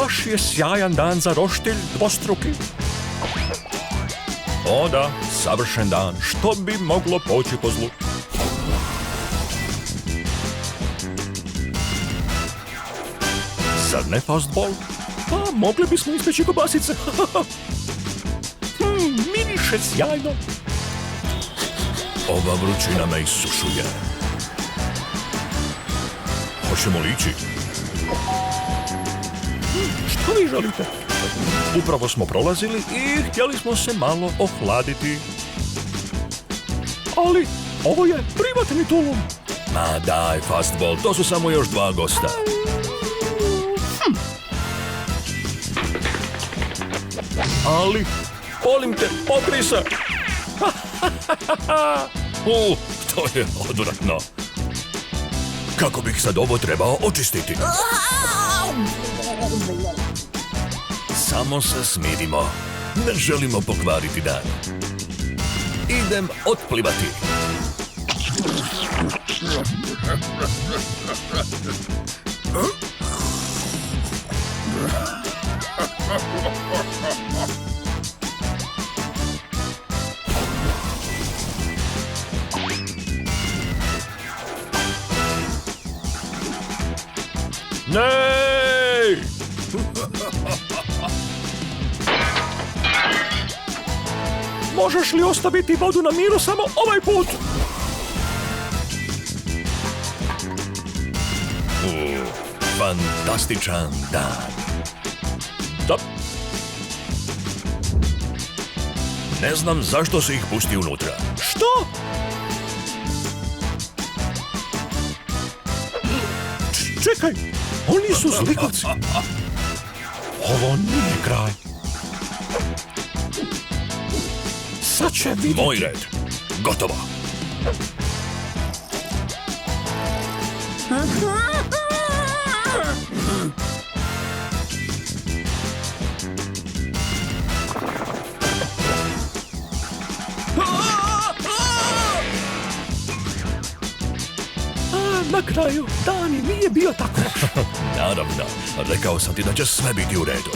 baš je sjajan dan za roštilj dvostruki. O da, savršen dan, što bi moglo poći po zlu. Zar ne fastball? Pa, mogli bismo ispeći kobasice. Miriše sjajno. Ova vrućina me isušuje. Hoćemo li ići? Što vi želite? Upravo smo prolazili i htjeli smo se malo ohladiti. Ali ovo je privatni tulum. Ma daj, fastball, to su samo još 2 gosta. Ali, molim te, pokri se. To je odvratno. Kako bih sad ovo trebao očistiti? Samo se smirimo. Ne želimo pokvariti dan. Idem otplivati. Nej! Možeš li ostaviti vodu na miru samo ovaj put? Fantastičan dan. Da. Ne znam zašto se ih pusti unutra. Što? Čekaj, oni su zlikovci. Ovo nije kraj. Sad će vidjeti. Moj red. Gotovo. Na kraju, dan nije bio tako. Naravno, rekao sam ti da će sve biti u redu.